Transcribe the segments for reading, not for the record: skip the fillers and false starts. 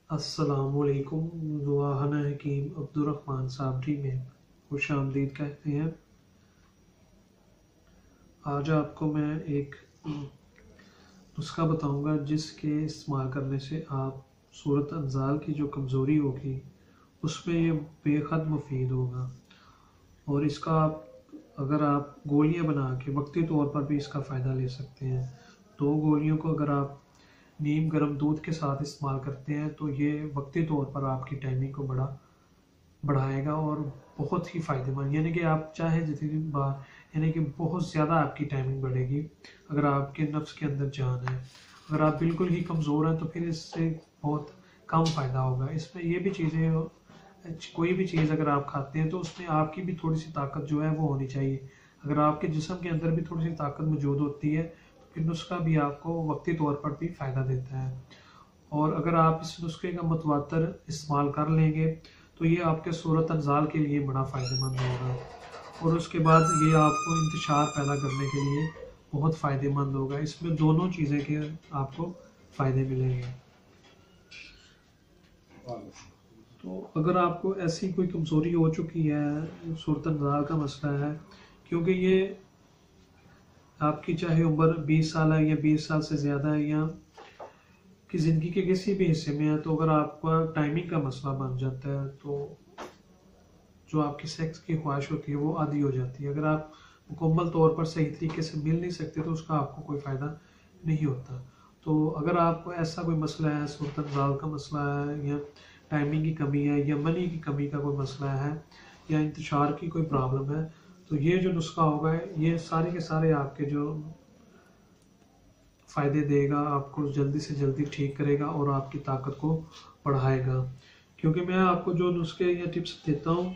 अस्सलामुअलैकुम। दुआहना हकीम अब्दुर्रहमान साबरी में खुश आमदीद कहते हैं। आज आपको मैं एक नुस्खा बताऊंगा जिसके इस्तेमाल करने से आप सूरत अंजाल की जो कमज़ोरी होगी उसमें ये बेहद मुफीद होगा। और इसका अगर आप गोलियां बना के वक्ती तौर पर भी इसका फ़ायदा ले सकते हैं। 2 गोलियों को अगर आप नीम गर्म दूध के साथ इस्तेमाल करते हैं तो ये वक्ती तौर पर आपकी टाइमिंग को बढ़ाएगा और बहुत ही फ़ायदेमंद, यानी कि आप चाहे जितनी बार, यानी कि बहुत ज़्यादा आपकी टाइमिंग बढ़ेगी अगर आपके नफ्स के अंदर जान है। अगर आप बिल्कुल ही कमज़ोर हैं तो फिर इससे बहुत कम फ़ायदा होगा। इसमें ये भी चीज़ें, कोई भी चीज़ अगर आप खाते हैं तो उसमें आपकी भी थोड़ी सी ताकत जो है वो होनी चाहिए। अगर आपके जिस्म के अंदर भी थोड़ी सी ताकत मौजूद होती है तो फिर नुस्खा भी आपको वक्ती तौर पर भी फ़ायदा देता है। और अगर आप इस नुस्खे का मुतवातर इस्तेमाल कर लेंगे तो ये आपके सूरत अंजाल के लिए बड़ा फ़ायदेमंद होगा। और उसके बाद ये आपको इंतशार पैदा करने के लिए बहुत फ़ायदेमंद होगा। इसमें दोनों चीज़ें के आपको फ़ायदे मिलेंगे। तो अगर आपको ऐसी कोई कमज़ोरी हो चुकी है, सूरत अंजाल का मसला है, क्योंकि ये आपकी चाहे उम्र 20 साल है या 20 साल से ज़्यादा है या कि ज़िंदगी के किसी भी हिस्से में है, तो अगर आपका टाइमिंग का मसला बन जाता है तो जो आपकी सेक्स की ख्वाहिश होती है वो आधी हो जाती है। अगर आप मुकम्मल तौर पर सही तरीके से मिल नहीं सकते तो उसका आपको कोई फ़ायदा नहीं होता। तो अगर आपको ऐसा कोई मसला है, सूरत अंजाल का मसला है या टाइमिंग की कमी है या मनी की कमी का कोई मसला है या इंतशार की कोई प्रॉब्लम है, तो ये जो नुस्खा होगा ये सारे के सारे आपके जो फ़ायदे देगा, आपको जल्दी से जल्दी ठीक करेगा और आपकी ताकत को बढ़ाएगा। क्योंकि मैं आपको जो नुस्खे या टिप्स देता हूँ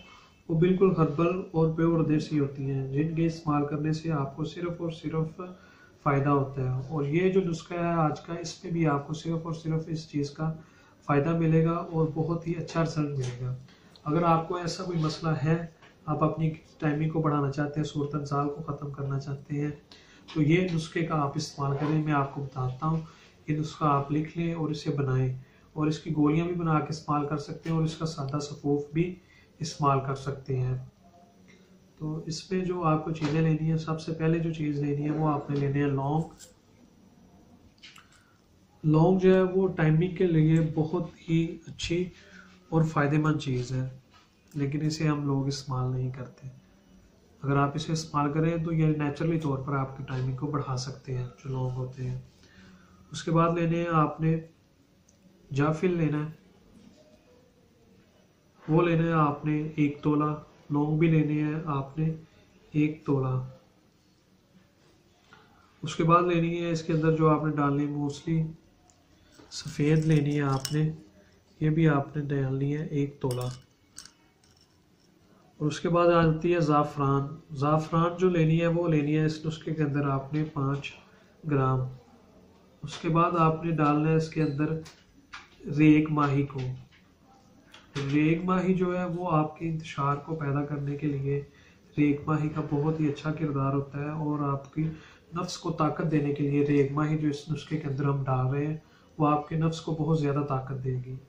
वो बिल्कुल हर्बल और प्योर देसी होती हैं, जिनके इस्तेमाल करने से आपको सिर्फ़ और सिर्फ फ़ायदा होता है। और ये जो नुस्खा है आज का, इसमें भी आपको सिर्फ़ और सिर्फ इस चीज़ का फ़ायदा मिलेगा और बहुत ही अच्छा रिजल्ट मिलेगा। अगर आपको ऐसा कोई मसला है, आप अपनी टाइमिंग को बढ़ाना चाहते हैं, सूरत अंजाल को ख़त्म करना चाहते हैं, तो ये नुस्खे का आप इस्तेमाल करें। मैं आपको बताता हूँ, ये नुस्खा आप लिख लें और इसे बनाएं। और इसकी गोलियां भी बना के इस्तेमाल कर सकते हैं और इसका सादा सफूफ भी इस्तेमाल कर सकते हैं। तो इसमें जो आपको चीज़ें लेनी है, सबसे पहले जो चीज़ लेनी है वो आपने लेनी है लौंग। लौंग जो है वो टाइमिंग के लिए बहुत ही अच्छी और फ़ायदेमंद चीज़ है, लेकिन इसे हम लोग इस्तेमाल नहीं करते। अगर आप इसे इस्तेमाल करें तो ये नेचुरली तौर पर आपकी टाइमिंग को बढ़ा सकते हैं जो लौंग होते हैं। उसके बाद लेने हैं आपने जाफिल लेना है, वो लेना है आपने 1 तोला। लौंग भी लेने हैं आपने 1 तोला। उसके बाद लेनी है इसके अंदर जो आपने डालनी है मूसली सफ़ेद लेनी है आपने, ये भी आपने डालनी है 1 तोला। और उसके बाद आती है ज़ाफ़रान। ज़ाफ़रान जो लेनी है वो लेनी है इस नुस्खे के अंदर आपने 5 ग्राम। उसके बाद आपने डालना है इसके अंदर रेग माही को। रेग माही जो है वो आपके इंतशार को पैदा करने के लिए, रेग माही का बहुत ही अच्छा किरदार होता है और आपकी नफ्स को ताकत देने के लिए रेग माही जो इस नुस्खे के अंदर हम डाल रहे हैं वो आपके नफ्स को बहुत ज़्यादा ताकत देगी,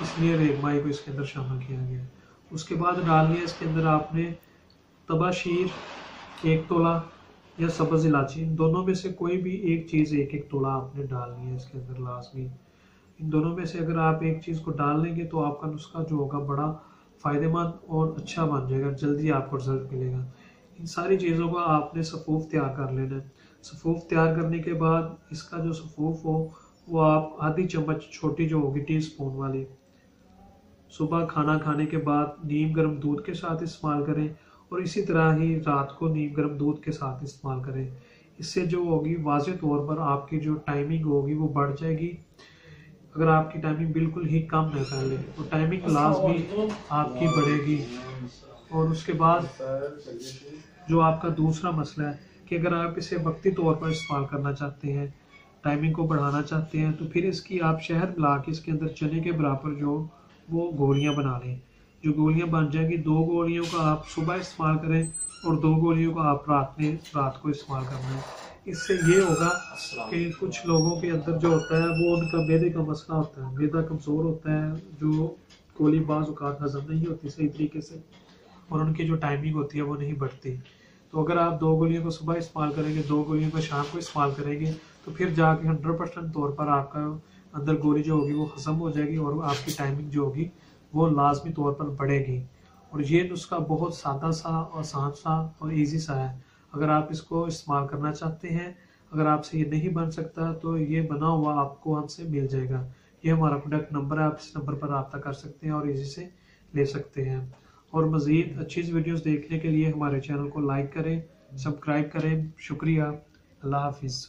इसलिए रेग माही को इसके अंदर शामिल किया गया है। उसके बाद डालनी है इसके अंदर आपने तबाशीर 1 तोला या सब्ज़ इलायची, इन दोनों में से कोई भी एक चीज़ 1-1 तोला आपने डालनी है इसके अंदर लाजमी। इन दोनों में से अगर आप एक चीज़ को डाल लेंगे तो आपका नुस्खा जो होगा बड़ा फ़ायदेमंद और अच्छा बन जाएगा, जल्दी आपको रिजल्ट मिलेगा। इन सारी चीज़ों का आपने सफ़ूफ तैयार कर लेना है। सफ़ूफ तैयार करने के बाद इसका जो सफ़ूफ हो वो आप आधी चम्मच छोटी जो होगी टीस्पून वाली, सुबह खाना खाने के बाद नीम गर्म दूध के साथ इस्तेमाल करें और इसी तरह ही रात को नीम गर्म दूध के साथ इस्तेमाल करें। इससे जो होगी वाज़ेह तौर पर आपकी जो टाइमिंग होगी वो बढ़ जाएगी। अगर आपकी टाइमिंग बिल्कुल ही कम है पहले, तो टाइमिंग लाजमी आपकी बढ़ेगी। और उसके बाद जो आपका दूसरा मसला है कि अगर आप इसे वक्ती तौर पर इस्तेमाल करना चाहते हैं, टाइमिंग को बढ़ाना चाहते हैं, तो फिर इसकी आप शहद मिला के इसके अंदर चने के बराबर जो वो गोलियां बना लें। जो गोलियां बन जाएंगी, 2 गोलियों का आप सुबह इस्तेमाल करें और 2 गोलियों का आप रात को इस्तेमाल करना है। इससे ये होगा कि कुछ लोगों के अंदर जो होता है वो उनका मैदे का मसला होता है, मैदा कमज़ोर होता है, जो गोली बाज़ औक़ात हज़म नहीं होती सही तरीके से और उनकी जो टाइमिंग होती है वो नहीं बढ़ती। तो अगर आप 2 गोलियों को सुबह इस्तेमाल करेंगे, 2 गोलियों को शाम को इस्तेमाल करेंगे, तो फिर जाके 100% तौर पर आपका अंदर गोली जो होगी वो ख़त्म हो जाएगी और आपकी टाइमिंग जो होगी वो लाजमी तौर पर बढ़ेगी। और ये नुस्खा बहुत सादा सा, आसान सा और ईजी सा है। अगर आप इसको इस्तेमाल करना चाहते हैं, अगर आपसे ये नहीं बन सकता तो ये बना हुआ आपको हमसे मिल जाएगा। ये हमारा प्रोडक्ट नंबर है, आप इस नंबर पर रब्ता कर सकते हैं और ईजी से ले सकते हैं। और मज़ीद अच्छी वीडियोस देखने के लिए हमारे चैनल को लाइक करें, सब्सक्राइब करें। शुक्रिया। अल्लाह हाफिज़।